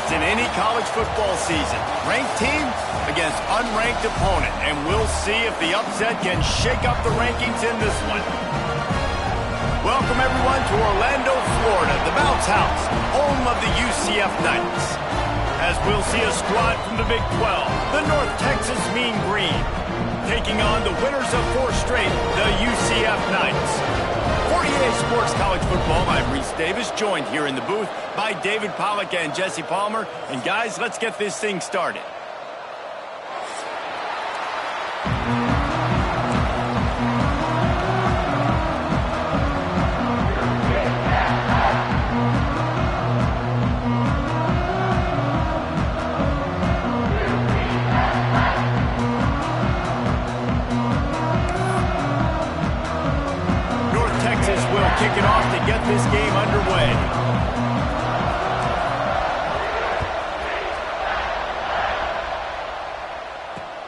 as in any college football season. Ranked team against unranked opponent, and we'll see if the upset can shake up the rankings in this one. Welcome, everyone, to Orlando, Florida, the Bounce House, home of the UCF Knights. As we'll see a squad from the Big 12, the North Texas Mean Green, taking on the winners of 4 straight, the UCF Knights. For EA Sports College Football, I'm Reese Davis, joined here in the booth by David Pollack and Jesse Palmer. And guys, let's get this thing started. Kick it off to get this game underway.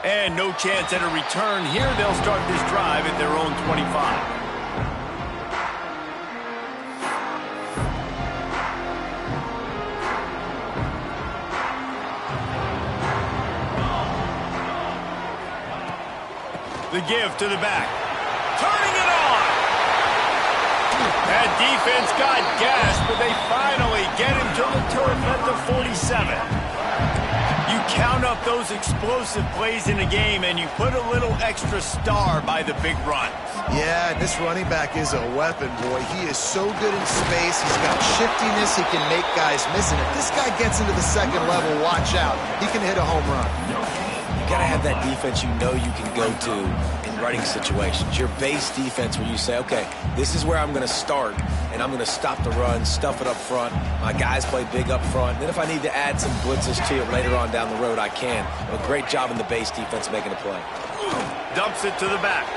And no chance at a return here. They'll start this drive at their own 25. The give to the back. Turning it on. That defense got gashed, but they finally get him to the turf at the 47. You count up those explosive plays in a game, and you put a little extra star by the big runs. Yeah, this running back is a weapon, boy. He is so good in space. He's got shiftiness. He can make guys miss. And if this guy gets into the second level, watch out. He can hit a home run. You got to have that defense you know you can go to in running situations. Your base defense where you say, okay, this is where I'm going to start, and I'm going to stop the run, stuff it up front. My guys play big up front. Then if I need to add some blitzes to it later on down the road, I can. A great job in the base defense making a play. Dumps it to the back.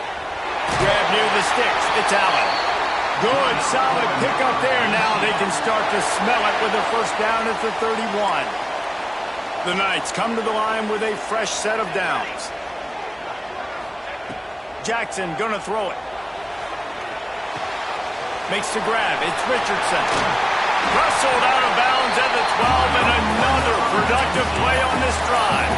Grab near the sticks. It's Allen. Good, solid pickup there. Now they can start to smell it with a first down at the 31. The Knights come to the line with a fresh set of downs. Jackson gonna throw it. Makes the grab. It's Richardson. Wrestled out of bounds at the 12, and another productive play on this drive.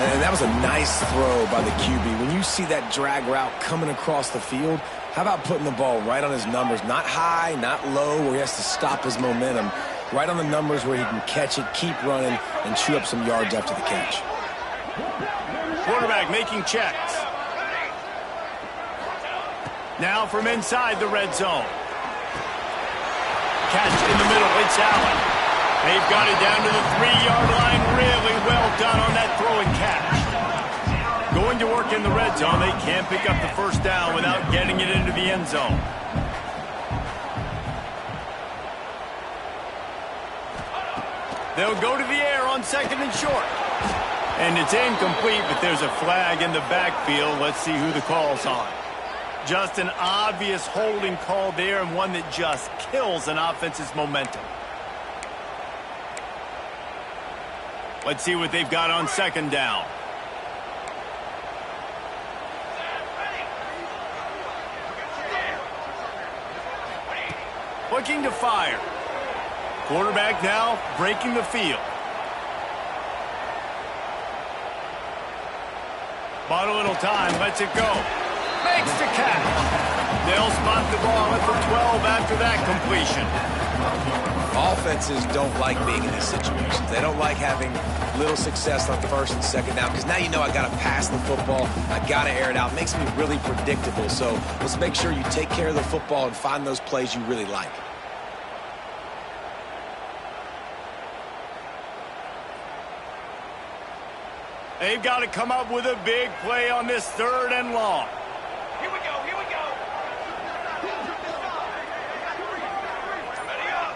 And that was a nice throw by the QB. When you see that drag route coming across the field, how about putting the ball right on his numbers? Not high, not low, where he has to stop his momentum. Right on the numbers where he can catch it, keep running, and chew up some yards after the catch. Quarterback making checks. Now from inside the red zone. Catch in the middle. It's Allen. They've got it down to the 3-yard line. Really well done on that throw and catch. Going to work in the red zone. They can't pick up the first down without getting it into the end zone. They'll go to the air on second and short. And it's incomplete, but there's a flag in the backfield. Let's see who the call's on. Just an obvious holding call there, and one that just kills an offense's momentum. Let's see what they've got on second down. Looking to fire. Quarterback now breaking the field. Bought a little time, lets it go. Makes the catch. They'll spot the ball at the 12 after that completion. Offenses don't like being in these situations. They don't like having little success on first and second down, because now you know I got to pass the football. I got to air it out. It makes me really predictable. So let's make sure you take care of the football and find those plays you really like. They've got to come up with a big play on this 3rd and long. Here we go, here we go. Ready up.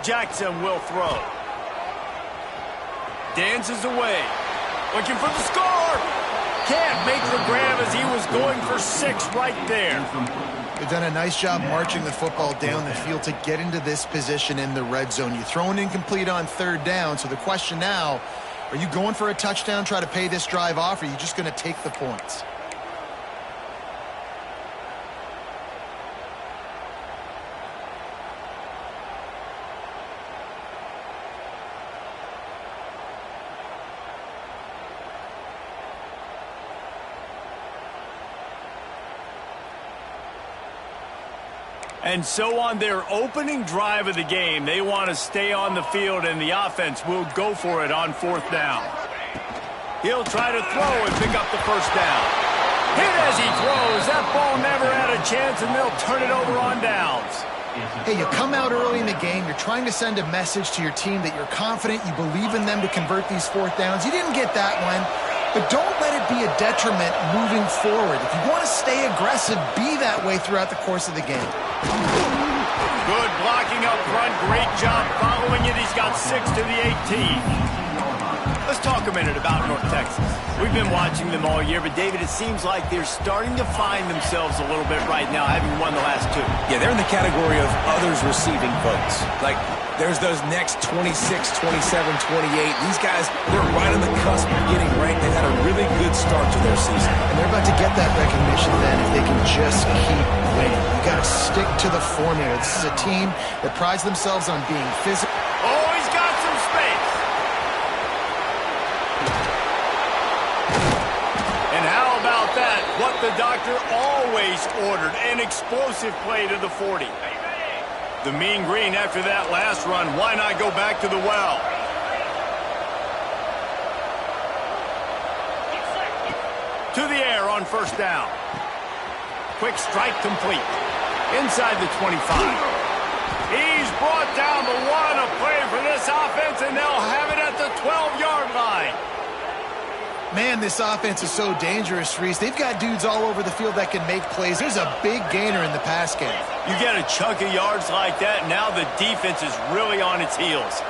Jackson will throw. Dances away. Looking for the score. Can't make the grab as he was going for 6 right there. They've done a nice job marching the football down the field to get into this position in the red zone. You throw an incomplete on 3rd down, so the question now, are you going for a touchdown, try to pay this drive off, or are you just going to take the points? And so on their opening drive of the game, they want to stay on the field, and the offense will go for it on 4th down. He'll try to throw and pick up the first down. Hit as he throws. That ball never had a chance, and they'll turn it over on downs. Hey, you come out early in the game, you're trying to send a message to your team that you're confident, you believe in them to convert these 4th downs. You didn't get that one, but don't let it be a detriment moving forward. If you want to stay aggressive, be that way throughout the course of the game. Good blocking up front. Great job following it. He's got 6 to the 18. Let's talk a minute about North Texas. We've been watching them all year, but David, it seems like they're starting to find themselves a little bit right now, having won the last 2. Yeah, they're in the category of others receiving votes. Like, there's those next 26, 27, 28. These guys, they're right on the cusp of getting ranked. They've had a really good start to their season. And they're about to get that recognition then if they can just keep winning. You got to stick to the formula. This is a team that prides themselves on being physical. Oh, he's got some space. And how about that? What the doctor always ordered, an explosive play to the 40. The mean green after that last run. Why not go back to the well? To the air on 1st down. Quick strike complete. Inside the 25. He's brought down the 1. A play for this offense, and they'll have it at the 12-yard line. Man, this offense is so dangerous, Reese. They've got dudes all over the field that can make plays. There's a big gainer in the pass game. You get a chunk of yards like that, now the defense is really on its heels.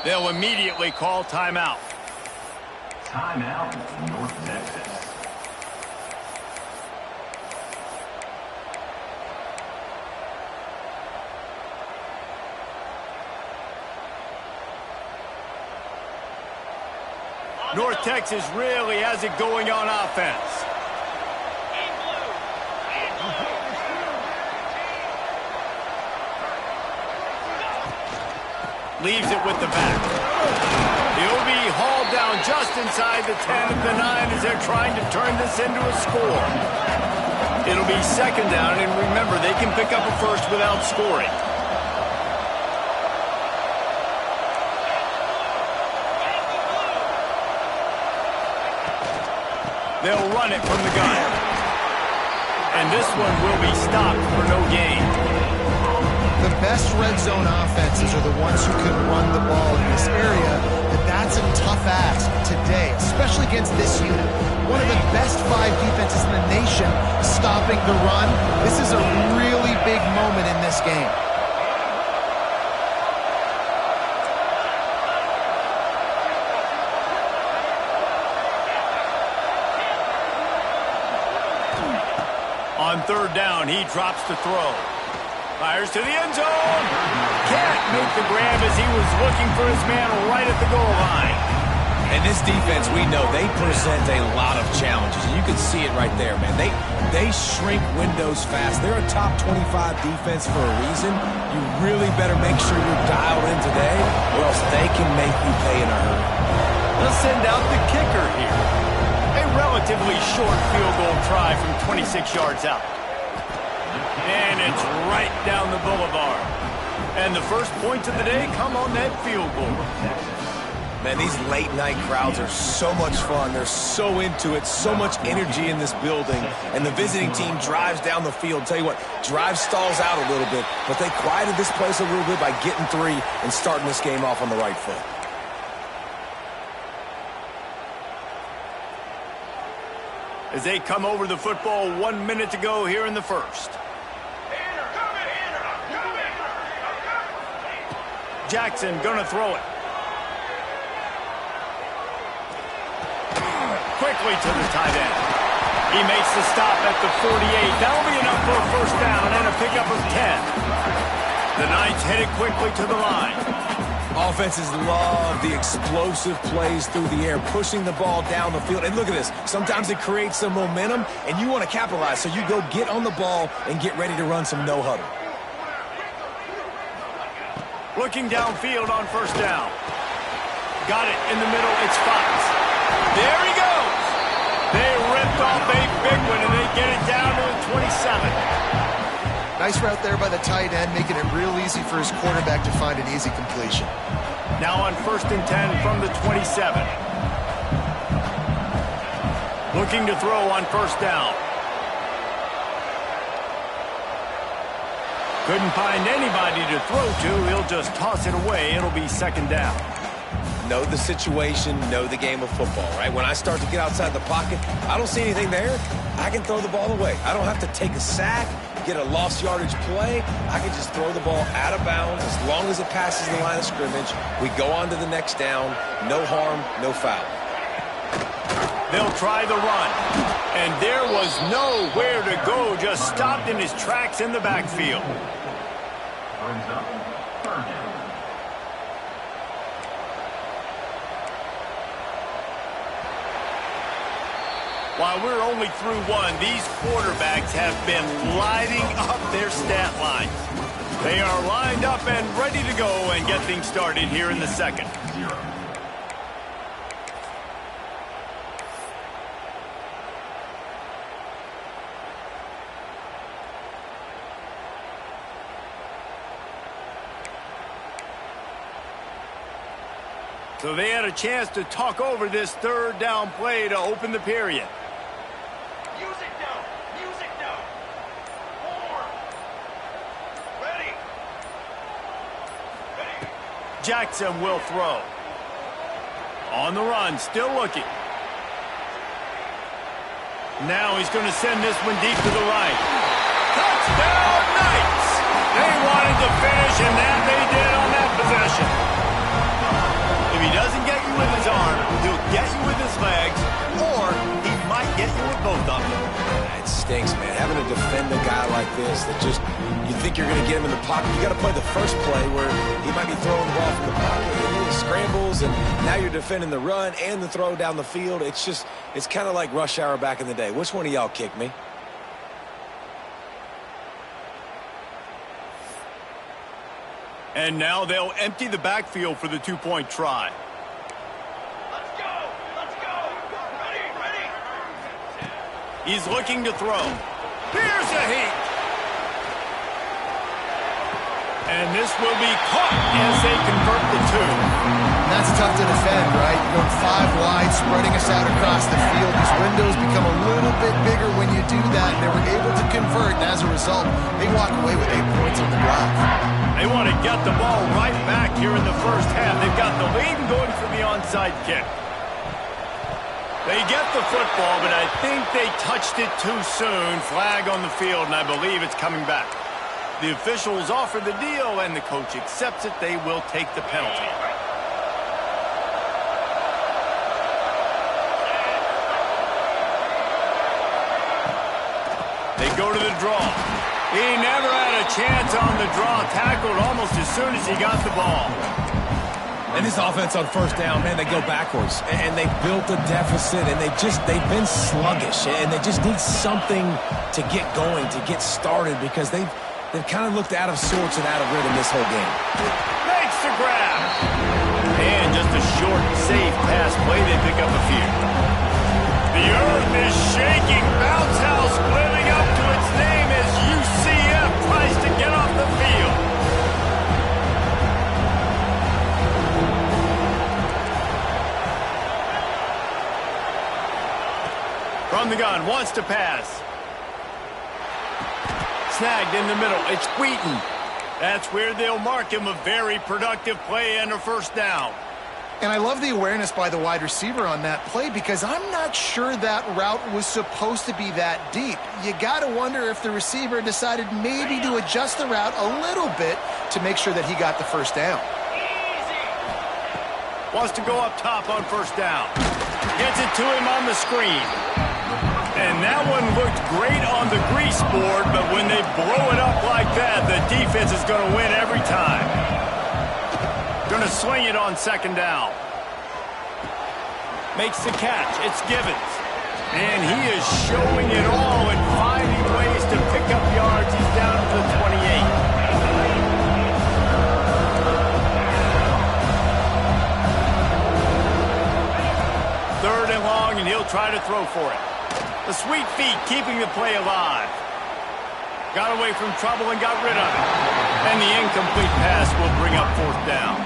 They'll immediately call timeout. Timeout, North Texas. North Texas really has it going on offense. Leaves it with the back. He'll be hauled down just inside the 10 at the 9 as they're trying to turn this into a score. It'll be 2nd down, and remember, they can pick up a first without scoring. They'll run it from the gun. And this one will be stopped for no gain. The best red zone offenses are the ones who can run the ball in this area, but that's a tough ask today, especially against this unit. One of the best 5 defenses in the nation stopping the run. This is a really big moment in this game. On 3rd down, he drops to throw. Fires to the end zone. Can't make the grab as he was looking for his man right at the goal line. And this defense, we know, they present a lot of challenges. And you can see it right there, man. They shrink windows fast. They're a top 25 defense for a reason. You really better make sure you're dialed in today, or else they can make you pay in a hurry. They'll send out the kicker here. A relatively short field goal try from 26 yards out. And it's right down the boulevard. And the first points of the day come on that field goal. Man, these late-night crowds are so much fun. They're so into it, so much energy in this building. And the visiting team drives down the field. Tell you what, drive stalls out a little bit, but they quieted this place a little bit by getting 3 and starting this game off on the right foot. As they come over the football, 1 minute to go here in the first. Jackson gonna throw it. Quickly to the tight end. He makes the stop at the 48. That'll be enough for a first down and a pickup of 10. The Knights headed quickly to the line. Offenses love the explosive plays through the air, pushing the ball down the field. And look at this. Sometimes it creates some momentum, and you want to capitalize. So you go get on the ball and get ready to run some no-huddle. Looking downfield on first down. Got it in the middle. It's Fox. There he goes. They ripped off a big one, and they get it down to the 27. Nice route there by the tight end, making it real easy for his quarterback to find an easy completion. Now on 1st and 10 from the 27. Looking to throw on first down. Couldn't find anybody to throw to. He'll just toss it away. It'll be second down. Know the situation, know the game of football, right? When I start to get outside the pocket, I don't see anything there, I can throw the ball away. I don't have to take a sack, get a lost yardage play. I can just throw the ball out of bounds as long as it passes the line of scrimmage. We go on to the next down. No harm, no foul. They'll try the run. And there was nowhere to go, just stopped in his tracks in the backfield. Brings up third down. While we're only through one, these quarterbacks have been lighting up their stat lines. They are lined up and ready to go and get things started here in the second. 0. So they had a chance to talk over this third down play to open the period. Music now. Music now. 4. Ready. Ready. Jackson will throw. On the run, still looking. Now he's going to send this one deep to the right. Touchdown, Knights! They wanted to finish, and that they did on that possession. If he doesn't get you with his arm, he'll get you with his legs, or he might get you with both of them. It stinks, man. Having to defend a guy like this that just, you think you're going to get him in the pocket. You got to play the first play where he might be throwing the ball from the pocket, and he scrambles, and now you're defending the run and the throw down the field. It's just, it's kind of like rush hour back in the day. Which one of y'all kicked me? And now they'll empty the backfield for the two-point try. Let's go. Let's go. Ready. Ready. He's looking to throw. Here's a heat. And this will be caught as they convert the two. That's tough to defend, right? You're going 5 wide, spreading us out across the field. These windows become a little bit bigger when you do that. They were able to convert, and as a result, they walk away with 8 points on the drive. They want to get the ball right back here in the first half. They've got the lead and going for the onside kick. They get the football, but I think they touched it too soon. Flag on the field, and I believe it's coming back. The officials offer the deal, and the coach accepts it. They will take the penalty. They go to the draw. He never had a chance on the draw. Tackled almost as soon as he got the ball. And this offense on first down, man, they go backwards. And they built a deficit, and they've been sluggish. And they just need something to get going, to get started, because they've kind of looked out of sorts and out of rhythm this whole game. Makes the grab. And just a short, safe pass play. They pick up a few. The earth is shaking. Bounce house living up to its name as UCF tries to get off the field. From the gun, wants to pass. Snagged in the middle. It's Wheaton. That's where they'll mark him. A very productive play and a first down. And I love the awareness by the wide receiver on that play, because I'm not sure that route was supposed to be that deep. You got to wonder if the receiver decided maybe to adjust the route a little bit to make sure that he got the first down. Wants to go up top on first down. Gets it to him on the screen. And that one looked great on the grease board, but when they blow it up like that, the defense is going to win every time. Going to swing it on second down. Makes the catch. It's Givens. And he is showing it all and finding ways to pick up yards. He's down to the 28. Third and long, and he'll try to throw for it. The sweet feet keeping the play alive. Got away from trouble and got rid of it. And the incomplete pass will bring up fourth down.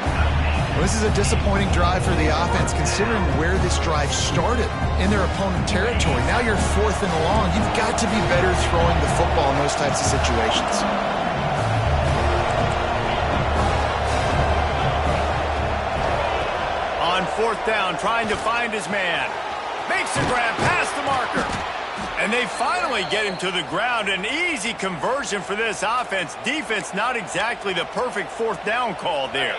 Well, this is a disappointing drive for the offense, considering where this drive started, in their opponent territory. Now you're fourth and long. You've got to be better throwing the football in those types of situations. On fourth down, trying to find his man. Makes the grab past the marker. And they finally get him to the ground. An easy conversion for this offense. Defense, not exactly the perfect fourth down call there.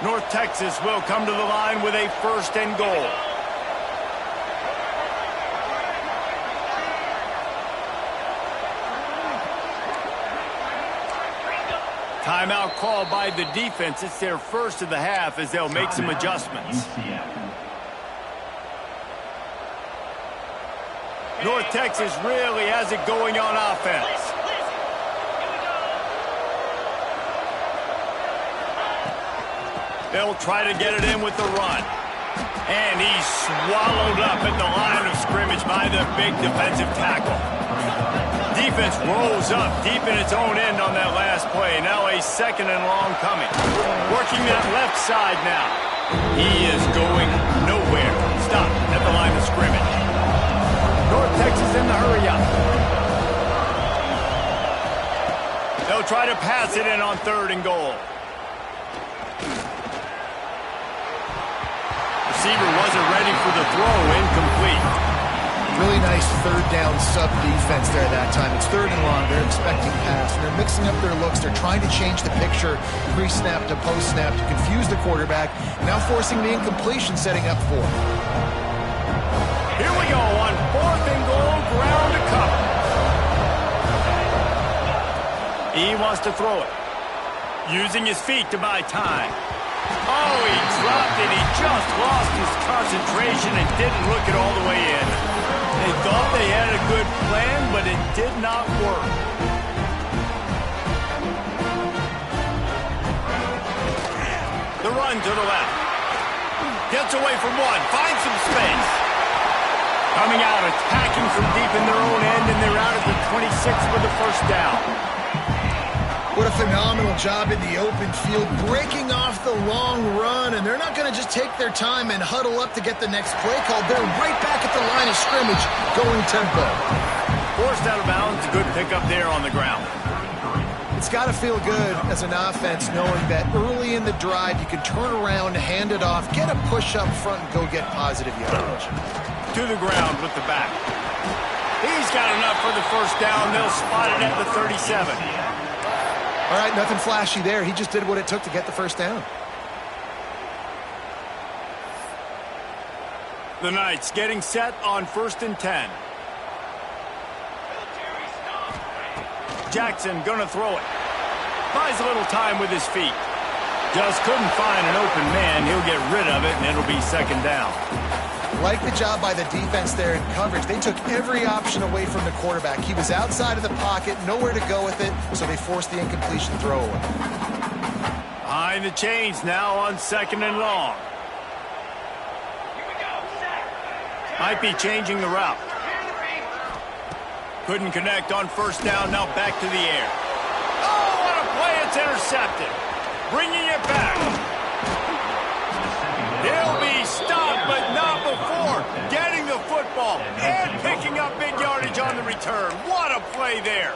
North Texas will come to the line with a first and goal. Timeout called by the defense. It's their first of the half as they'll make some adjustments. North Texas really has it going on offense. They'll try to get it in with the run. And he's swallowed up at the line of scrimmage by the big defensive tackle. Defense rolls up deep in its own end on that last play. Now a second and long coming. Working that left side now. He is going nowhere. Stop at the line of scrimmage. North Texas in the hurry up. They'll try to pass it in on third and goal. Receiver wasn't ready for the throw. Incomplete. Really nice third down sub defense there that time. It's third and long. They're expecting pass, and they're mixing up their looks. They're trying to change the picture pre-snap to post-snap to confuse the quarterback, now forcing the incompletion, setting up fourth. Here we go on fourth and goal, ground to cover. He wants to throw it. Using his feet to buy time. Oh, he dropped it. He just lost his concentration and didn't look it all the way in. They thought they had a good plan, but it did not work. The run to the left. Gets away from one. Finds some space. Coming out, attacking from deep in their own end, and they're out at the 26 for the first down. What a phenomenal job in the open field, breaking off the long run, and they're not going to just take their time and huddle up to get the next play called. They're right back at the line of scrimmage, going tempo. Forced out of bounds, a good pickup there on the ground. It's got to feel good as an offense knowing that early in the drive you can turn around, hand it off, get a push up front, and go get positive yardage. To the ground with the back. He's got enough for the first down. They'll spot it at the 37. All right, nothing flashy there. He just did what it took to get the first down. The Knights getting set on 1st and 10. Jackson gonna throw it. Buys a little time with his feet. Just couldn't find an open man. He'll get rid of it, and it'll be second down. Like the job by the defense there in coverage. They took every option away from the quarterback. He was outside of the pocket, nowhere to go with it, so they forced the incompletion throw away. Behind the chains now on second and long. Might be changing the route. Couldn't connect on first down, now back to the air. Oh, what a play, it's intercepted. Bringing it back. He'll be stopped, but not before getting the football and picking up big yardage on the return. What a play there.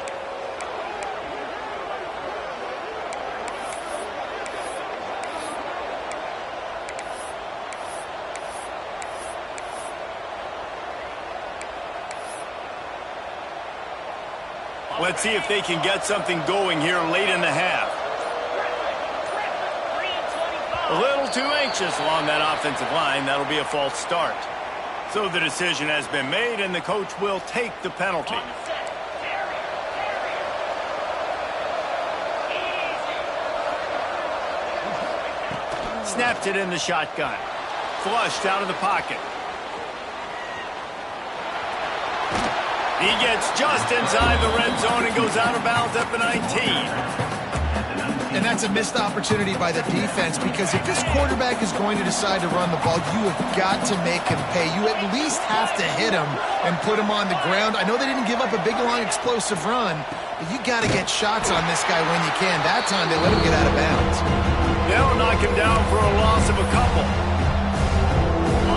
Let's see if they can get something going here late in the half. A little too anxious along that offensive line. That'll be a false start. So the decision has been made, and the coach will take the penalty. Snapped it in the shotgun. Flushed out of the pocket. He gets just inside the red zone and goes out of bounds at the 19. And that's a missed opportunity by the defense, because if this quarterback is going to decide to run the ball, you have got to make him pay. You at least have to hit him and put him on the ground. I know they didn't give up a big, long, explosive run, but you got to get shots on this guy when you can. That time they let him get out of bounds. They'll knock him down for a loss of a couple.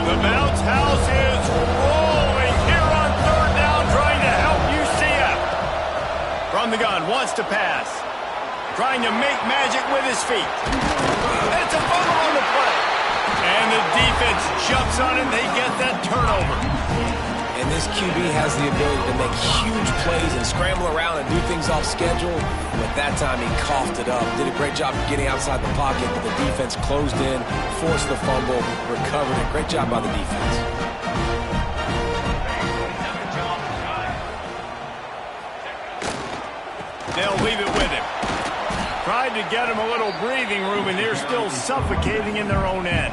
The bounce house is rolling here on third down, trying to help UCF. From the gun, wants to pass. Trying to make magic with his feet. It's a fumble on the play. And the defense jumps on it, and they get that turnover. And this QB has the ability to make huge plays and scramble around and do things off schedule. But that time he coughed it up. Did a great job of getting outside the pocket, but the defense closed in, forced the fumble, recovered it. Great job by the defense. They'll leave it with him. Tried to get him a little breathing room, and they're still suffocating in their own end.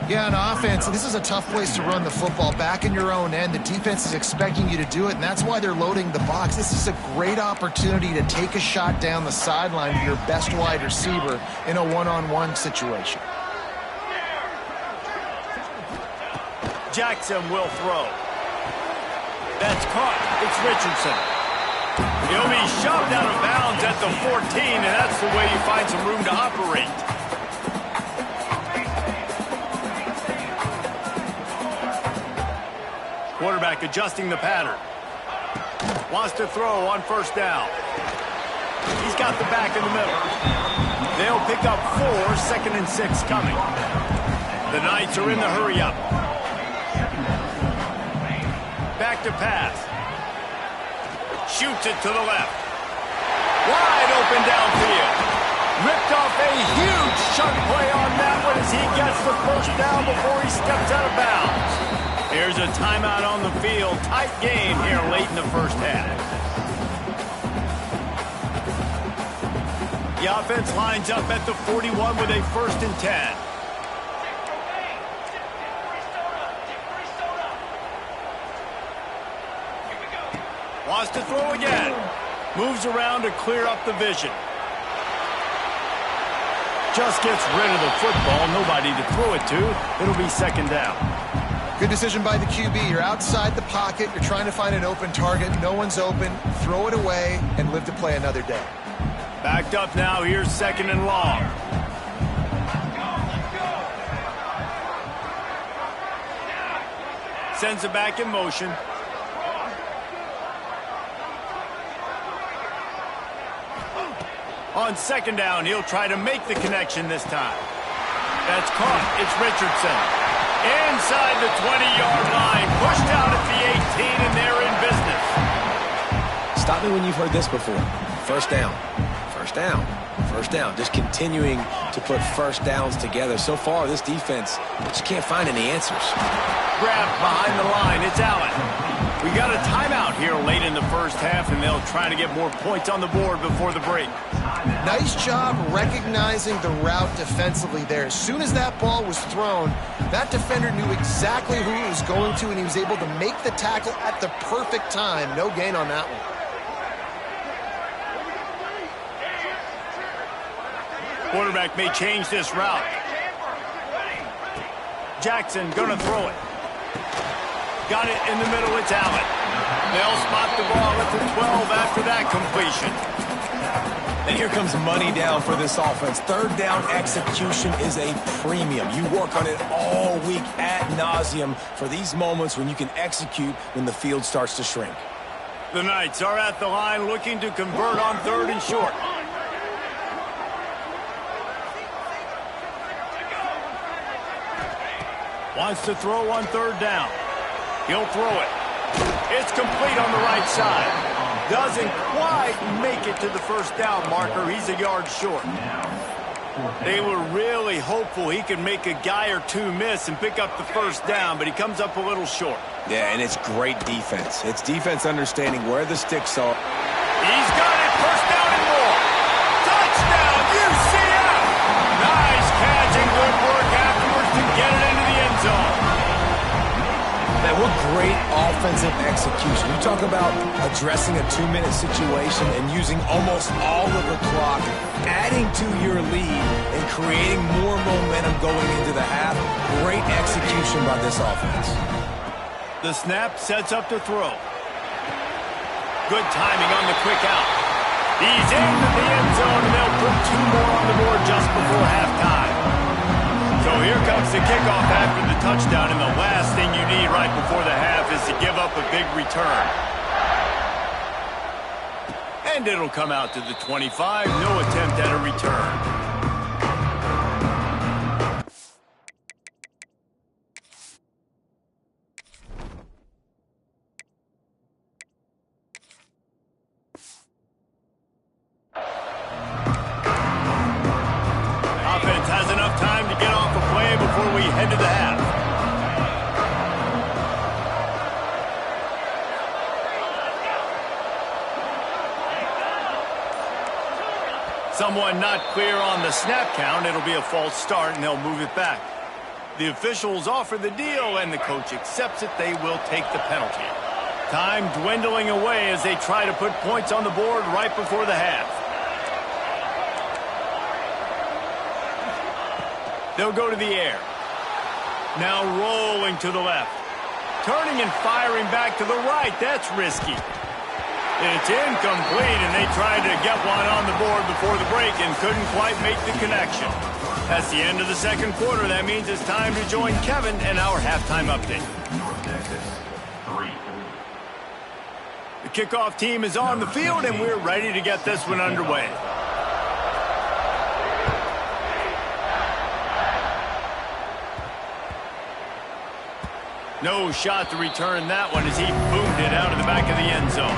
Yeah, on offense, this is a tough place to run the football. Back in your own end, the defense is expecting you to do it, and that's why they're loading the box. This is a great opportunity to take a shot down the sideline to your best wide receiver in a one-on-one situation. Jackson will throw. That's caught. It's Richardson. He'll be shoved out of bounds at the 14, and that's the way you find some room to operate. Quarterback adjusting the pattern. Wants to throw on first down. He's got the back in the middle. They'll pick up 4, 2nd and 6 coming. The Knights are in the hurry-up. Back to pass. Shoots it to the left. Wide open downfield. Ripped off a huge chunk play on that one as he gets the first down before he steps out of bounds. Here's a timeout on the field. Tight game here late in the first half. The offense lines up at the 41 with a 1st and 10. Wants to throw again. Moves around to clear up the vision. Just gets rid of the football. Nobody to throw it to. It'll be 2nd down. Good decision by the QB. You're outside the pocket. You're trying to find an open target. No one's open. Throw it away and live to play another day. Backed up now. Here's 2nd and long. Sends it back in motion. On 2nd down, he'll try to make the connection this time. That's caught. It's Richardson. Inside the 20-yard line. Pushed out at the 18, and they're in business. Stop me when you've heard this before. First down. First down. First down. Just continuing to put first downs together. So far, this defense just can't find any answers. Grabbed behind the line. It's Allen. We got a timeout here late in the first half, and they'll try to get more points on the board before the break. Nice job recognizing the route defensively there. As soon as that ball was thrown, that defender knew exactly who he was going to, and he was able to make the tackle at the perfect time. No gain on that one. Quarterback may change this route. Jackson gonna throw it. Got it in the middle, it's Allen. They'll spot the ball at the 12 after that completion. And here comes money down for this offense. 3rd down execution is a premium. You work on it all week ad nauseum for these moments when you can execute when the field starts to shrink. The Knights are at the line looking to convert on 3rd and short. Wants to throw on 3rd down. He'll throw it. It's complete on the right side. Doesn't quite make it to the first down marker. He's a yard short. They were really hopeful he could make a guy or two miss and pick up the first down, but he comes up a little short. Yeah, and it's great defense. It's defense understanding where the sticks are. He's got it. First down and more. Touchdown, UCF. Nice catch and good work afterwards to get it into the end zone. Man, what great offensive execution. You talk about addressing a 2-minute situation and using almost all of the clock, adding to your lead, and creating more momentum going into the half. Great execution by this offense. The snap sets up to throw. Good timing on the quick out. He's into the end zone, and they'll put 2 more on the board just before halftime. So here comes the kickoff after the touchdown, and the last thing you need right before the half is to give up a big return. And it'll come out to the 25. No attempt at a return. Offense has enough time to get off a play before we head to the half. Someone not clear on the snap count. It'll be a false start, and they'll move it back. The officials offer the deal, and the coach accepts it. They will take the penalty. Time dwindling away as they try to put points on the board right before the half. They'll go to the air. Now rolling to the left. Turning and firing back to the right. That's risky. It's incomplete, and they tried to get one on the board before the break and couldn't quite make the connection. That's the end of the second quarter. That means it's time to join Kevin and our halftime update. The kickoff team is on the field, and we're ready to get this one underway. No shot to return that one as he boomed it out of the back of the end zone.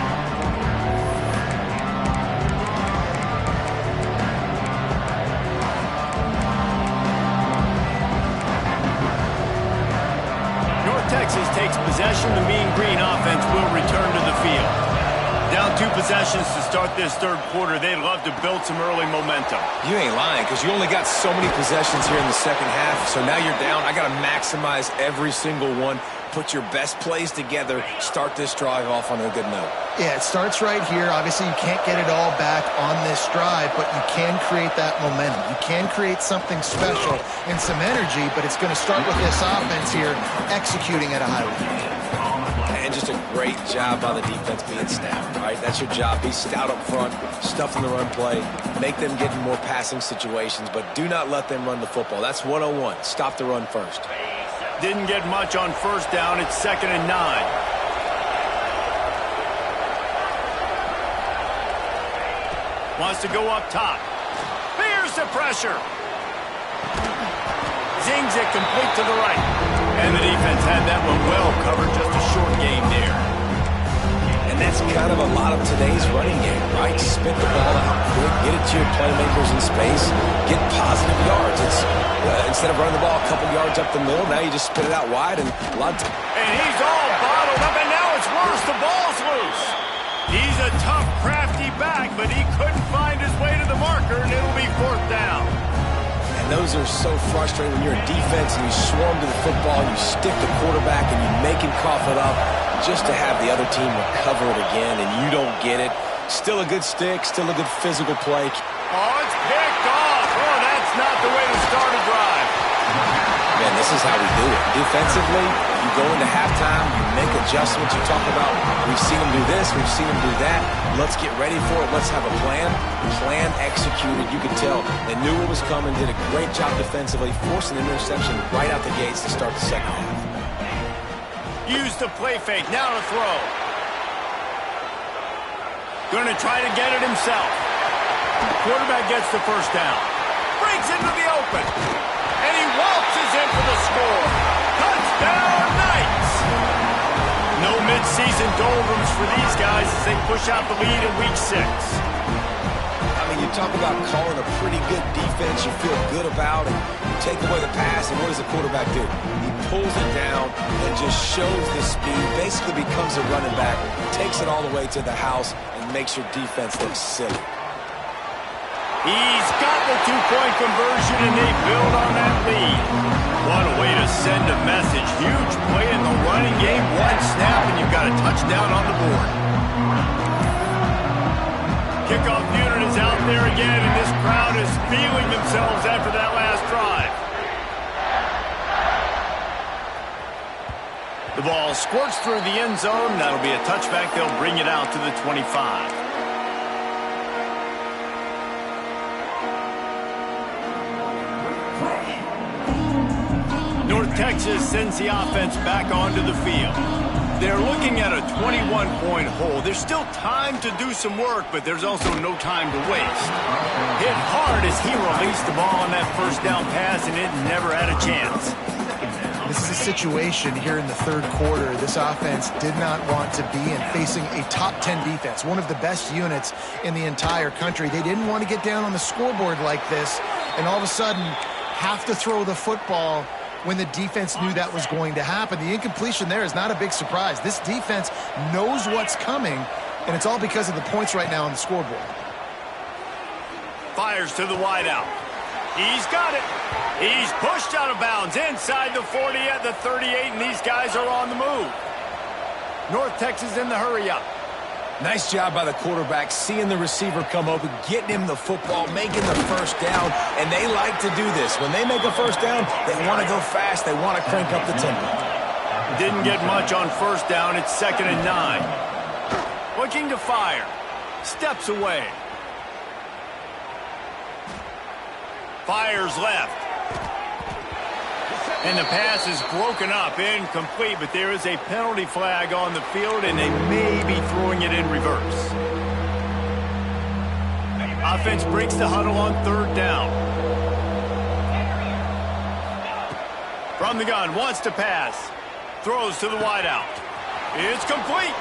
North Texas takes possession. The Mean Green offense will return to the field. Down 2 possessions to start this third quarter. They'd love to build some early momentum. You ain't lying, because you only got so many possessions here in the second half, so now you're down. I got to maximize every single one. Put your best plays together. Start this drive off on a good note. Yeah, it starts right here. Obviously, you can't get it all back on this drive, but you can create that momentum. You can create something special and some energy, but it's going to start with this offense here executing at a high level. And just a great job by the defense being stout, right? That's your job. Be stout up front, stuff in the run play, make them get in more passing situations, but do not let them run the football. That's 101. Stop the run first. Didn't get much on first down. It's 2nd and 9. Wants to go up top. Fears the pressure. Zings it complete to the right. And the defense had that one well covered. Just a short game there. And that's kind of a lot of today's running game, right? Spit the ball out quick, get it to your playmakers in space, get positive yards. It's instead of running the ball a couple yards up the middle, now you just spit it out wide and a lot of and he's all bottled up, and now it's worse. The ball's loose. He's a tough, crafty back, but he couldn't find his way to the marker, and it'll be 4th down. And those are so frustrating when you're a defense and you swarm to the football, you stick the quarterback, and you make him cough it up just to have the other team recover it again, and you don't get it. Still a good stick, still a good physical play. Oh, it's picked off. Oh, that's not the way to start a drive. Man, this is how we do it. Defensively, you go into halftime, you make adjustments. You talk about, we've seen them do this, we've seen them do that. Let's get ready for it. Let's have a plan. Plan executed. You could tell they knew what was coming, did a great job defensively, forcing an interception right out the gates to start the second half. Use the play fake. Now to throw. Going to try to get it himself. Quarterback gets the first down. Breaks into the open. And he waltzes in for the score. Touchdown, Knights! No midseason doldrums for these guys as they push out the lead in Week 6. I mean, you talk about calling a pretty good defense you feel good about, and you take away the pass, and what does the quarterback do? He pulls it down and just shows the speed, basically becomes a running back, takes it all the way to the house, and makes your defense look silly. He's got the two-point conversion, and they build on that lead. What a way to send a message. Huge play in the running game. One snap, and you've got a touchdown on the board. Kickoff unit is out there again, and this crowd is feeling themselves after that last drive. The ball squirts through the end zone. That'll be a touchback. They'll bring it out to the 25. North Texas sends the offense back onto the field. They're looking at a 21-point hole. There's still time to do some work, but there's also no time to waste. Hit hard as he released the ball on that first down pass, and it never had a chance. This is a situation here in the third quarter this offense did not want to be in, facing a top 10 defense, one of the best units in the entire country. They didn't want to get down on the scoreboard like this and all of a sudden have to throw the football when the defense knew that was going to happen. The incompletion there is not a big surprise. This defense knows what's coming, and it's all because of the points right now on the scoreboard. Fires to the wideout. He's got it. He's pushed out of bounds inside the 40 at the 38, and these guys are on the move. North Texas in the hurry-up. Nice job by the quarterback, seeing the receiver come open, getting him the football, making the first down, and they like to do this. When they make a first down, they want to go fast. They want to crank up the tempo. Didn't get much on first down. It's 2nd and 9. Looking to fire. Steps away. Fires left. And the pass is broken up, incomplete, but there is a penalty flag on the field, and they may be throwing it in reverse. Offense breaks the huddle on 3rd down. From the gun, wants to pass. Throws to the wideout. It's complete.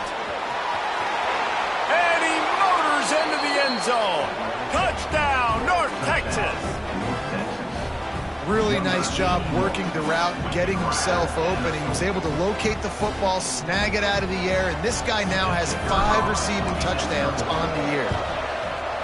And he motors into the end zone. Touchdown, North Texas. Really nice job working the route, getting himself open. He was able to locate the football, snag it out of the air, and this guy now has 5 receiving touchdowns on the year.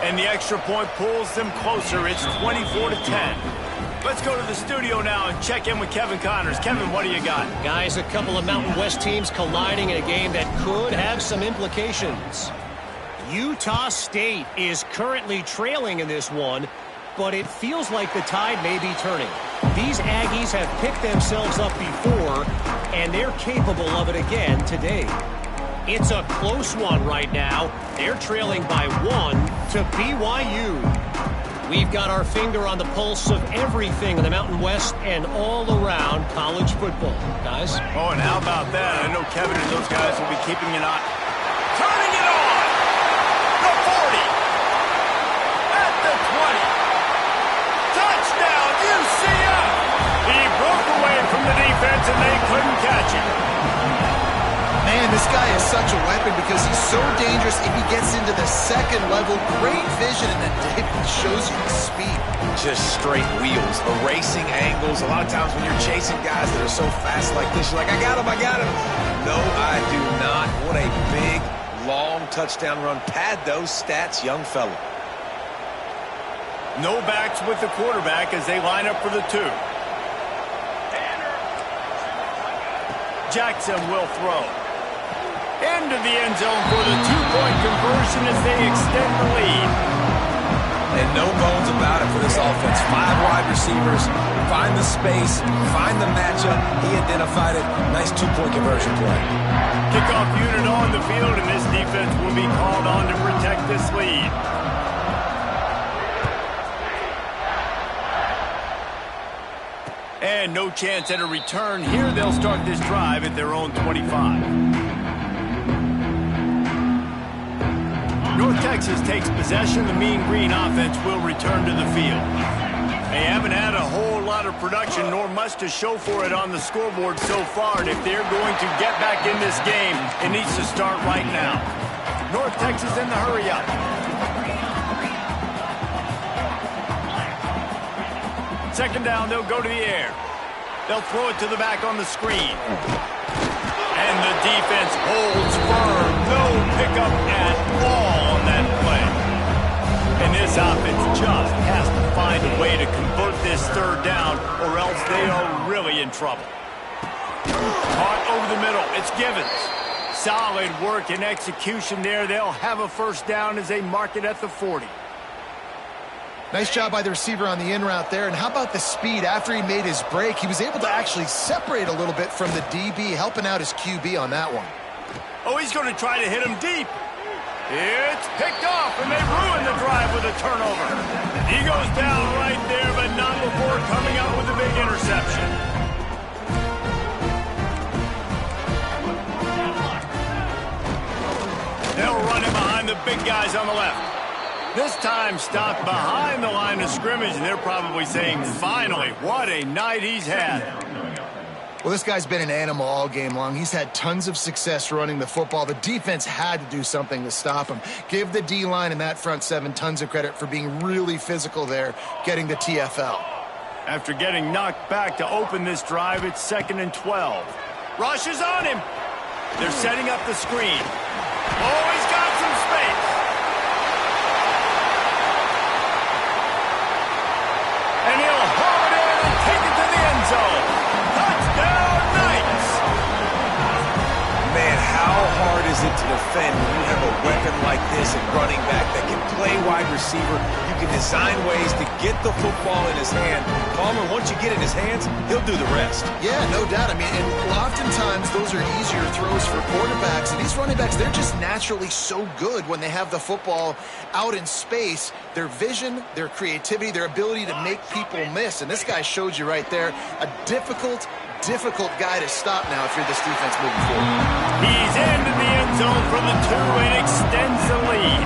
And the extra point pulls them closer. It's 24-10. Let's go to the studio now and check in with Kevin Connors. Kevin, what do you got? Guys, a couple of Mountain West teams colliding in a game that could have some implications. Utah State is currently trailing in this one, but it feels like the tide may be turning. These Aggies have picked themselves up before, and they're capable of it again today. It's a close one right now. They're trailing by 1 to BYU. We've got our finger on the pulse of everything in the Mountain West and all around college football. Guys? Oh, and how about that? I know Kevin and those guys will be keeping an eye. Turning it on! The 40! At the 20! Touchdown, UCF! He broke away from the defense and they couldn't catch him. Man, this guy is such a weapon because he's so dangerous if he gets into the second level. Great vision, and then David shows you the speed. Just straight wheels, erasing angles. A lot of times when you're chasing guys that are so fast like this, you're like, I got him, I got him. No, I do not. What a big, long touchdown run. Pad those stats, young fella. No backs with the quarterback as they line up for the 2. Jackson will throw. Into the end zone for the 2-point conversion as they extend the lead. And no bones about it for this offense. 5 wide receivers, find the space, find the matchup. He identified it. Nice 2-point conversion play. Kickoff unit on the field, and this defense will be called on to protect this lead. And no chance at a return here. They'll start this drive at their own 25. North Texas takes possession. The Mean Green offense will return to the field. They haven't had a whole lot of production, nor much to show for it on the scoreboard so far. And if they're going to get back in this game, it needs to start right now. North Texas in the hurry-up. Second down, they'll go to the air. They'll throw it to the back on the screen. And the defense holds firm. No pickup at all on that play. And this offense just has to find a way to convert this third down, or else they are really in trouble. Caught over the middle. It's Givens. Solid work and execution there. They'll have a first down as they mark it at the 40. Nice job by the receiver on the in route there. And how about the speed? After he made his break, he was able to actually separate a little bit from the DB, helping out his QB on that one. Oh, he's going to try to hit him deep. It's picked off, and they ruin the drive with a turnover. He goes down right there, but not before coming up with a big interception. They'll run him behind the big guys on the left. This time stopped behind the line of scrimmage, and they're probably saying, finally, what a night he's had. Well, this guy's been an animal all game long. He's had tons of success running the football. The defense had to do something to stop him. Give the D-line and that front seven tons of credit for being really physical there, getting the TFL. After getting knocked back to open this drive, it's 2nd and 12. Rush is on him. They're setting up the screen. Oh, he's got some space. And he'll haul it in and take it to the end zone. Touchdown, Knights! Man, how hard is it to defend when you have a weapon like this at running back that can play wide receiver? You can design ways to get the football in his hand. Palmer, once you get it in his hands, he'll do the rest. Yeah, no doubt. I mean, and oftentimes those are easier throws for quarterbacks. And these running backs, they're just naturally so good when they have the football out in space. Their vision, their creativity, their ability to make people miss. And this guy showed you right there, a difficult guy to stop now if you're this defense moving forward. He's into the end zone for the 2 and extends the lead.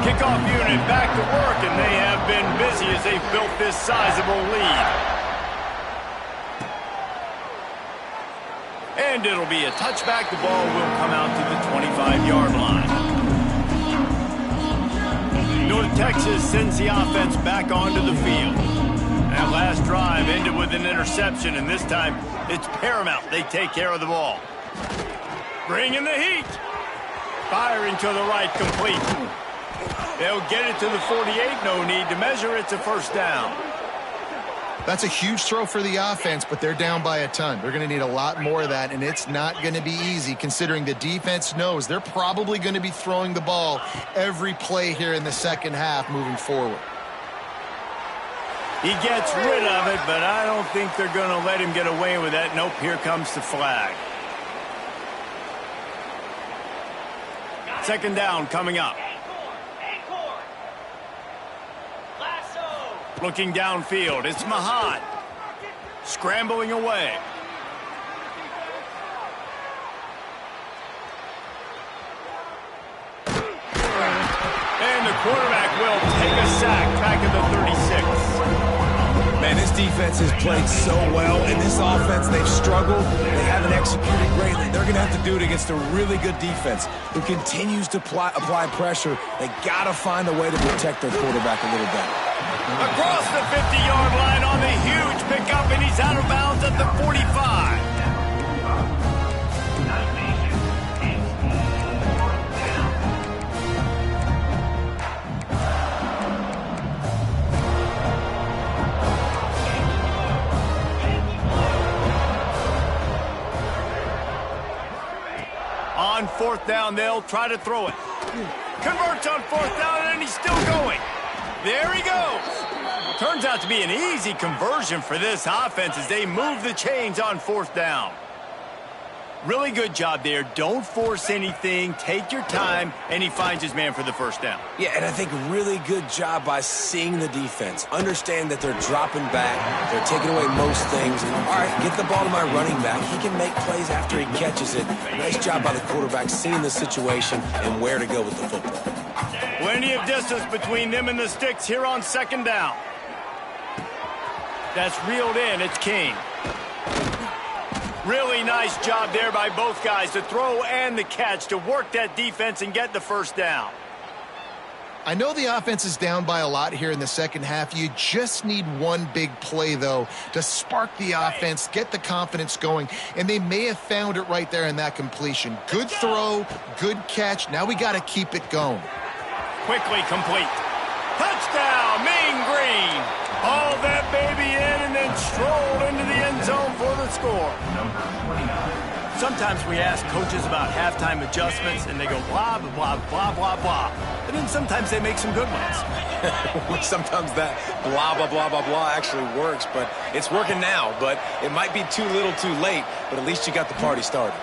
Kickoff unit back to work, and they have been busy as they've built this sizable lead. And it'll be a touchback. The ball will come out to the 25-yard line. North Texas sends the offense back onto the field. That last drive ended with an interception, and this time it's paramount they take care of the ball. Bring in the heat. Firing to the right, complete. They'll get it to the 48. No need to measure. It's a first down. That's a huge throw for the offense, but they're down by a ton. They're going to need a lot more of that, and it's not going to be easy considering the defense knows they're probably going to be throwing the ball every play here in the second half moving forward. He gets rid of it, but I don't think they're going to let him get away with that. Nope, here comes the flag. Second down coming up. Looking downfield, it's Mahat. Scrambling away. And the quarterback will take a sack back at the 36. Man, this defense has played so well, and this offense, they've struggled. They haven't executed greatly. They're going to have to do it against a really good defense who continues to apply pressure. They got to find a way to protect their quarterback a little better. Across the 50-yard line on the huge pickup, and he's out of bounds at the 45. On fourth down, they'll try to throw it. Converts on fourth down, and he's still going. There he goes. Turns out to be an easy conversion for this offense as they move the chains on fourth down. Really good job there. Don't force anything. Take your time, and he finds his man for the first down. Yeah, and I think really good job by seeing the defense. Understand that they're dropping back. They're taking away most things. All right, get the ball to my running back. He can make plays after he catches it. Nice job by the quarterback seeing the situation and where to go with the football. Plenty of distance between them and the sticks here on second down. That's reeled in. It's King. Really nice job there by both guys, the throw and the catch, to work that defense and get the first down. I know the offense is down by a lot here in the second half. You just need one big play, though, to spark the offense, get the confidence going, and they may have found it right there in that completion. Good throw, good catch. Now we got to keep it going. Quickly complete. Touchdown, Mean Green. Hauled that baby in and then strolled into the end zone for the score. Sometimes we ask coaches about halftime adjustments, and they go blah, blah, blah, blah, blah. And then sometimes they make some good ones. Sometimes that blah, blah, blah, blah, blah actually works, but it's working now. But it might be too little too late, but at least you got the party started.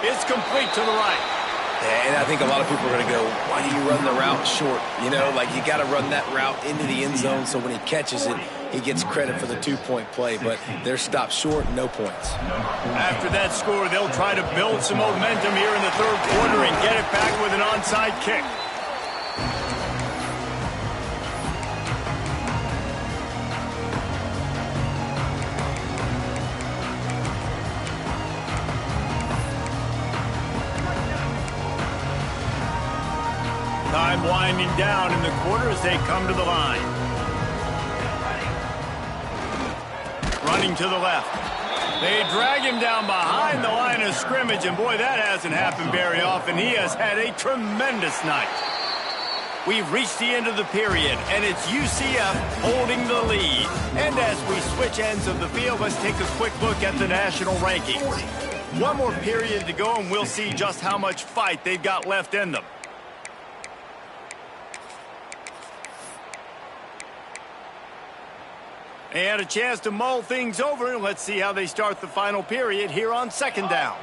It's complete to the right. And I think a lot of people are going to go, why do you run the route short? You know, like you got to run that route into the end zone so when he catches it, he gets credit for the two-point play. But they're stopped short, no points. After that score, they'll try to build some momentum here in the third quarter and get it back with an onside kick. Time winding down in the quarter as they come to the line. Running to the left. They drag him down behind the line of scrimmage, and boy, that hasn't happened very often. He has had a tremendous night. We've reached the end of the period, and it's UCF holding the lead. And as we switch ends of the field, let's take a quick look at the national rankings. One more period to go, and we'll see just how much fight they've got left in them. And a chance to mull things over. Let's see how they start the final period here on second down.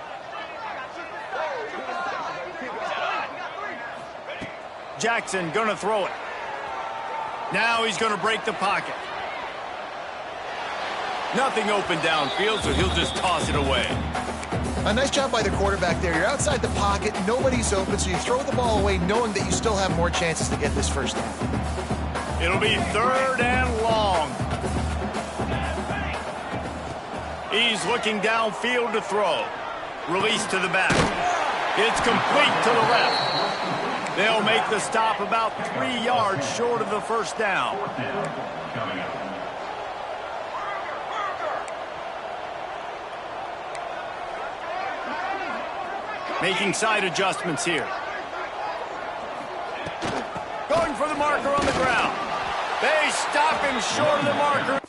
Jackson gonna throw it. Now he's gonna break the pocket. Nothing open downfield, so he'll just toss it away. A nice job by the quarterback there. You're outside the pocket, nobody's open, so you throw the ball away knowing that you still have more chances to get this first down. It'll be third and long. He's looking downfield to throw. Release to the back. It's complete to the left. They'll make the stop about 3 yards short of the first down. Making side adjustments here. Going for the marker on the ground. They stop him short of the marker.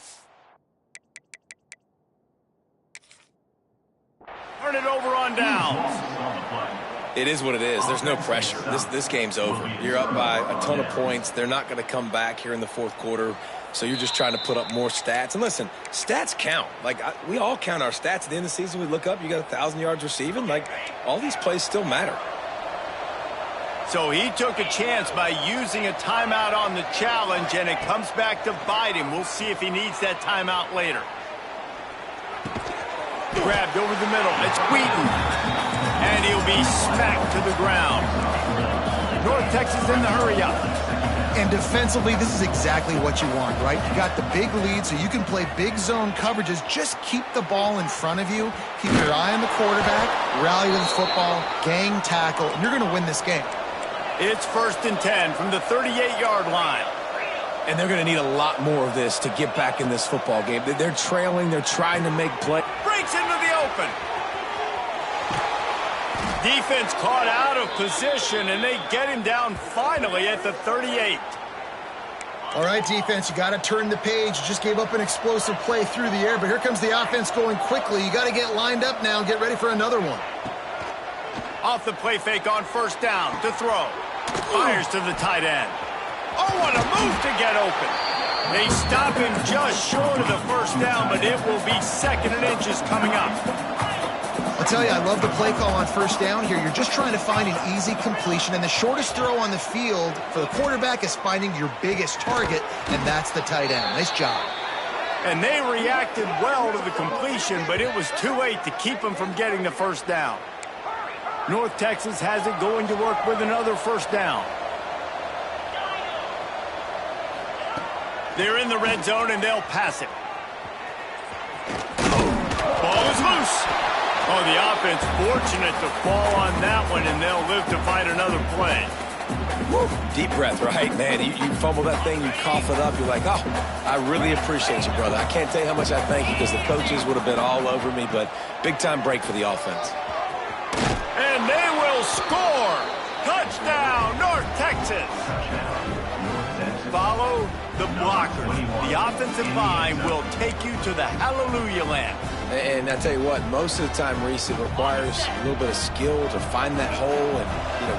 Turn it over on downs. It is what it is. There's no pressure. This game's over. You're up by a ton of points. They're not going to come back here in the fourth quarter, so you're just trying to put up more stats. And listen, stats count. Like, we all count our stats. At the end of the season, we look up, you got 1,000 yards receiving. Like, all these plays still matter. So he took a chance by using a timeout on the challenge, and it comes back to bite him. We'll see if he needs that timeout later. Grabbed over the middle. It's Wheaton. And he'll be smacked to the ground. North Texas in the hurry-up. And defensively, this is exactly what you want, right? You got the big lead, so you can play big zone coverages. Just keep the ball in front of you. Keep your eye on the quarterback. Rally to the football. Gang tackle. And you're going to win this game. It's 1st and 10 from the 38-yard line. And they're going to need a lot more of this to get back in this football game. They're trailing. They're trying to make play. Breaks into the open. Defense caught out of position, and they get him down finally at the 38. All right, defense, you got to turn the page. You just gave up an explosive play through the air, but here comes the offense going quickly. You got to get lined up now and get ready for another one. Off the play fake on 1st down to throw. Fires to the tight end. Oh, what a move to get open. They stop him just short of the 1st down, but it will be 2nd and inches coming up. I'll tell you, I love the play call on 1st down here. You're just trying to find an easy completion, and the shortest throw on the field for the quarterback is finding your biggest target, and that's the tight end. Nice job. And they reacted well to the completion, but it was too late to keep them from getting the 1st down. North Texas has it going to work with another 1st down. They're in the red zone, and they'll pass it. Ball is loose. Oh, the offense fortunate to fall on that one, and they'll live to fight another play. Deep breath, right? Man, you fumble that thing, you cough it up, you're like, oh, I really appreciate you, brother. I can't tell you how much I thank you because the coaches would have been all over me, but big-time break for the offense. And they will score! Touchdown, North Texas! Follow the blockers. The offensive line will take you to the hallelujah land. And I tell you what, most of the time, Reese, it requires a little bit of skill to find that hole and,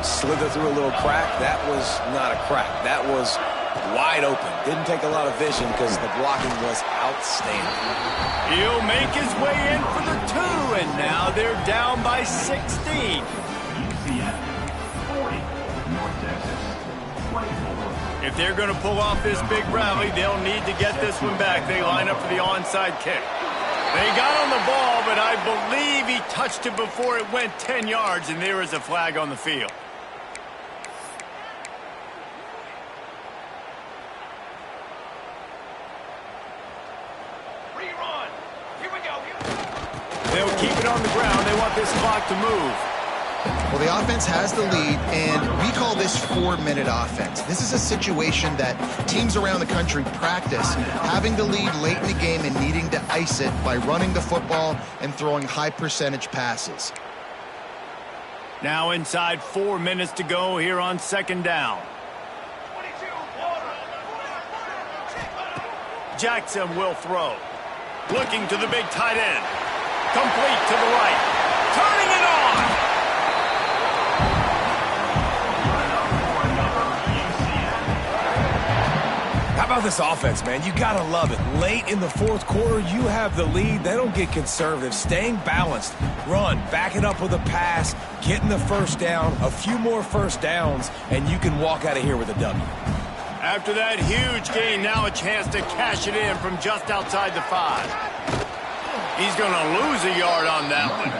slither through a little crack. That was not a crack. That was wide open. Didn't take a lot of vision because the blocking was outstanding. He'll make his way in for the 2, and now they're down by 16. UCF 40, North Texas 24. If they're going to pull off this big rally, they'll need to get this one back. They line up for the onside kick. They got on the ball, but I believe he touched it before it went 10 yards, and there is a flag on the field. Rerun. Here we go. They'll keep it on the ground. They want this clock to move. Well, the offense has the lead, and we call this 4-minute offense. This is a situation that teams around the country practice, having the lead late in the game and needing to ice it by running the football and throwing high-percentage passes. Now inside 4 minutes to go here on second down. 22. Jackson will throw. Looking to the big tight end. Complete to the right. Turning it on. How about this offense, man? You got to love it. Late in the fourth quarter, you have the lead. They don't get conservative. Staying balanced. Run. Back it up with a pass. Getting the first down. A few more first downs, and you can walk out of here with a W. After that huge gain, now a chance to cash it in from just outside the 5. He's going to lose a yard on that one.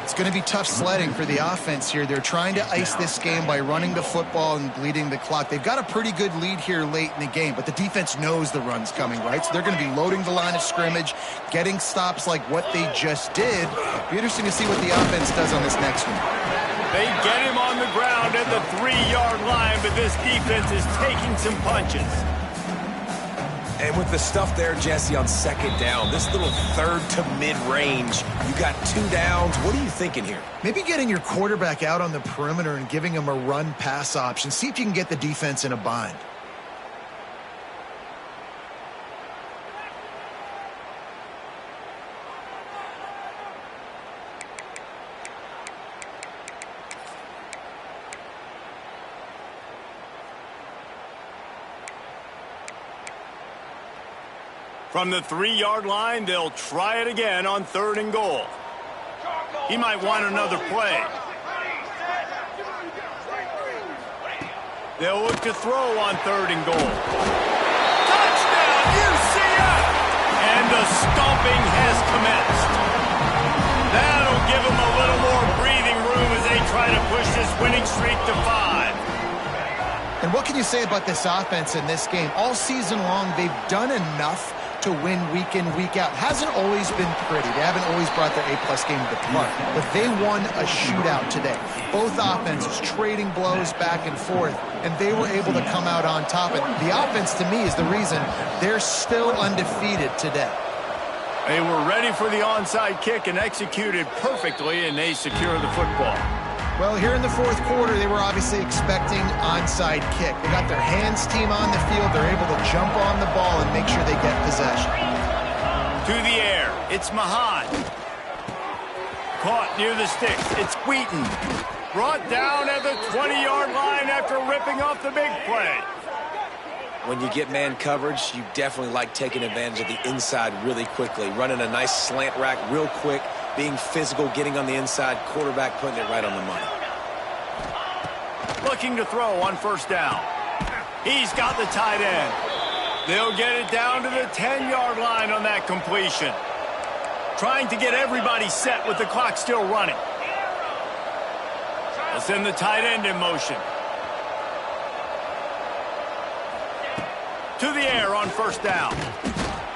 It's going to be tough sledding for the offense here. They're trying to ice this game by running the football and bleeding the clock. They've got a pretty good lead here late in the game, but the defense knows the run's coming, right? So they're going to be loading the line of scrimmage, getting stops like what they just did. Be interesting to see what the offense does on this next one. They get him on the ground at the 3-yard line, but this defense is taking some punches. And with the stuff there, Jesse, on second down, this little third to mid-range, you got 2 downs. What are you thinking here? Maybe getting your quarterback out on the perimeter and giving him a run-pass option. See if you can get the defense in a bind. From the 3-yard line, they'll try it again on 3rd and goal. He might want another play. They'll look to throw on 3rd and goal. Touchdown, UCF! And the stomping has commenced. That'll give them a little more breathing room as they try to push this winning streak to 5. And what can you say about this offense in this game? All season long, they've done enough to win week in, week out. Hasn't always been pretty. They haven't always brought their A-plus game to the park. But they won a shootout today. Both offenses trading blows back and forth, and they were able to come out on top. And the offense, to me, is the reason they're still undefeated today. They were ready for the onside kick and executed perfectly, and they secure the football. Well, here in the fourth quarter, they were obviously expecting onside kick. They got their hands team on the field. They're able to jump on the ball and make sure they get possession. To the air, it's Mahan. Caught near the sticks, it's Wheaton. Brought down at the 20-yard line after ripping off the big play. When you get man coverage, you definitely like taking advantage of the inside really quickly. Running a nice slant rack real quick. Being physical, getting on the inside, quarterback putting it right on the money. Looking to throw on 1st down. He's got the tight end. They'll get it down to the 10-yard line on that completion. Trying to get everybody set with the clock still running. They'll send the tight end in motion. To the air on 1st down.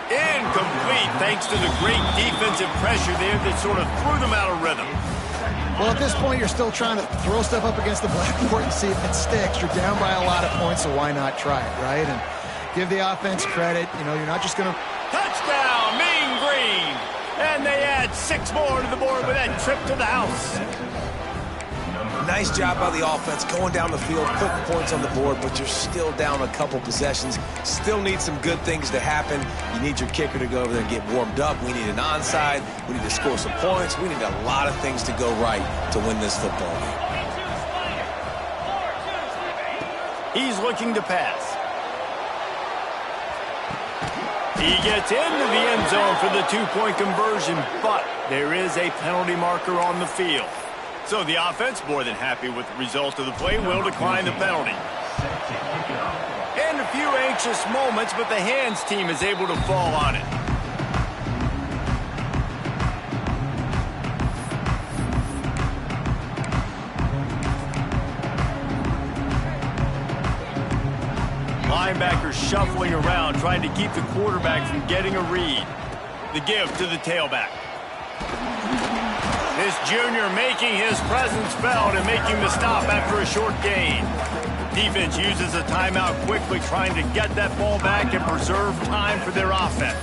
Incomplete thanks to the great defensive pressure there that sort of threw them out of rhythm. Well, at this point, you're still trying to throw stuff up against the blackboard and see if it sticks. You're down by a lot of points, so why not try it, right? And give the offense credit. You know, you're not just going to... Touchdown, Mean Green! And they add 6 more to the board with that trip to the house. Nice job by the offense going down the field, putting points on the board, but you're still down a couple possessions. Still need some good things to happen. You need your kicker to go over there and get warmed up. We need an onside. We need to score some points. We need a lot of things to go right to win this football game. He's looking to pass. He gets into the end zone for the 2-point conversion, but there is a penalty marker on the field. So the offense, more than happy with the result of the play, will decline the penalty. And a few anxious moments, but the hands team is able to fall on it. Linebackers shuffling around, trying to keep the quarterback from getting a read. The give to the tailback. This junior making his presence felt and making the stop after a short gain. Defense uses a timeout quickly, trying to get that ball back and preserve time for their offense.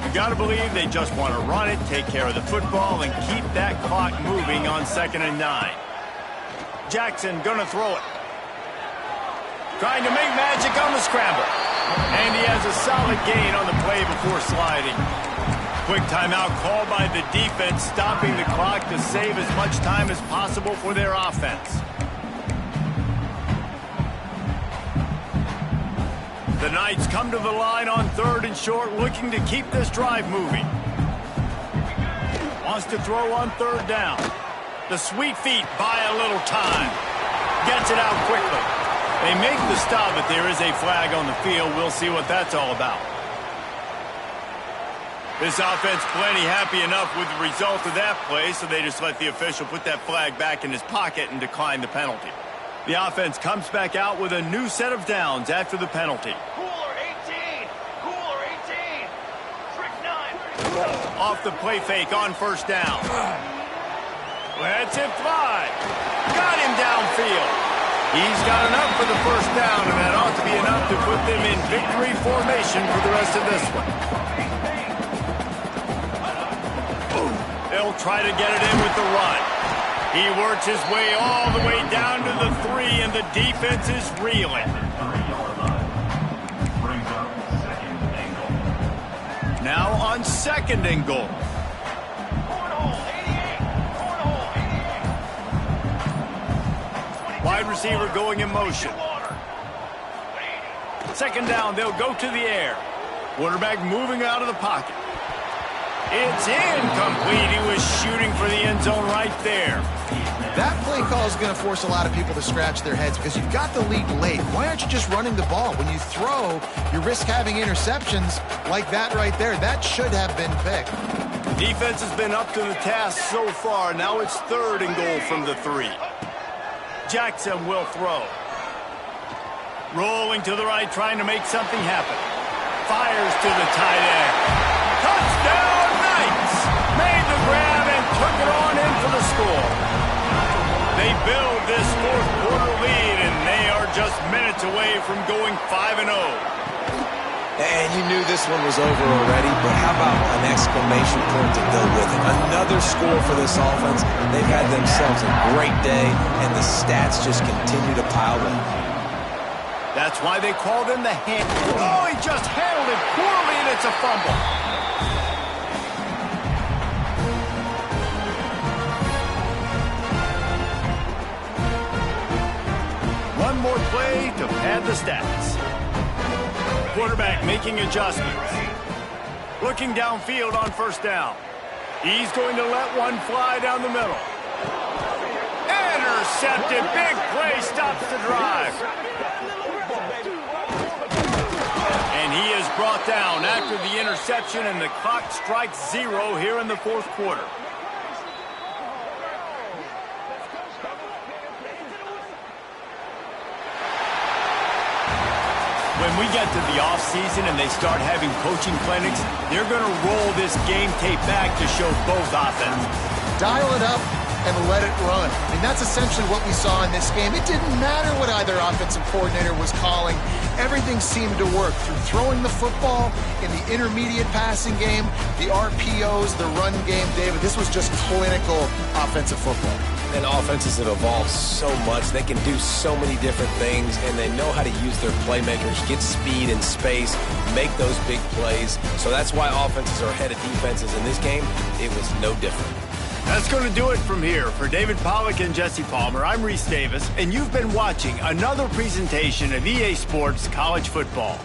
You got to believe they just want to run it, take care of the football, and keep that clock moving on 2nd and 9. Jackson gonna throw it. Trying to make magic on the scramble. And he has a solid gain on the play before sliding. Quick timeout called by the defense, stopping the clock to save as much time as possible for their offense. The Knights come to the line on 3rd and short, looking to keep this drive moving. Wants to throw on 3rd down. The sweet feet buy a little time. Gets it out quickly. They make the stop, but there is a flag on the field. We'll see what that's all about. This offense plenty happy enough with the result of that play, so they just let the official put that flag back in his pocket and decline the penalty. The offense comes back out with a new set of downs after the penalty. Cooler 18! Cooler 18! Trick 9! Off the play fake on 1st down. Lets it fly. Got him downfield. He's got enough for the 1st down, and that ought to be enough to put them in victory formation for the rest of this one. They'll try to get it in with the run. He works his way all the way down to the 3, and the defense is reeling. Now on 2nd and goal. Cornhole 88! Cornhole 88! Wide receiver going in motion. 2nd down, they'll go to the air. Quarterback moving out of the pocket. It's incomplete. He was shooting for the end zone right there. That play call is going to force a lot of people to scratch their heads because you've got the lead late. Why aren't you just running the ball? When you throw, you risk having interceptions like that right there. That should have been picked. Defense has been up to the task so far. Now it's 3rd and goal from the 3. Jackson will throw. Rolling to the right, trying to make something happen. Fires to the tight end. Touchdown, Knights! Made the grab and took it on in for the score. They build this 4th quarter lead, and they are just minutes away from going 5-0. And you knew this one was over already, but how about an exclamation point to go with it? Another score for this offense. They've had themselves a great day, and the stats just continue to pile up. That's why they called him the hand. Oh, he just handled it poorly, and it's a fumble. One more play to pad the stats. Quarterback making adjustments. Looking downfield on 1st down. He's going to let one fly down the middle. Intercepted. Big play stops the drive. And he is brought down after the interception, and the clock strikes 0 here in the 4th quarter. When we get to the offseason and they start having coaching clinics, they're going to roll this game tape back to show both offenses. dial it up and let it run. I mean, that's essentially what we saw in this game. It didn't matter what either offensive coordinator was calling. Everything seemed to work through throwing the football in the intermediate passing game, the RPOs, the run game. David, this was just clinical offensive football. And offenses have evolved so much. They can do so many different things, and they know how to use their playmakers, get speed and space, make those big plays. So that's why offenses are ahead of defenses. In this game, it was no different. That's going to do it from here. For David Pollack and Jesse Palmer, I'm Reese Davis, and you've been watching another presentation of EA Sports College Football.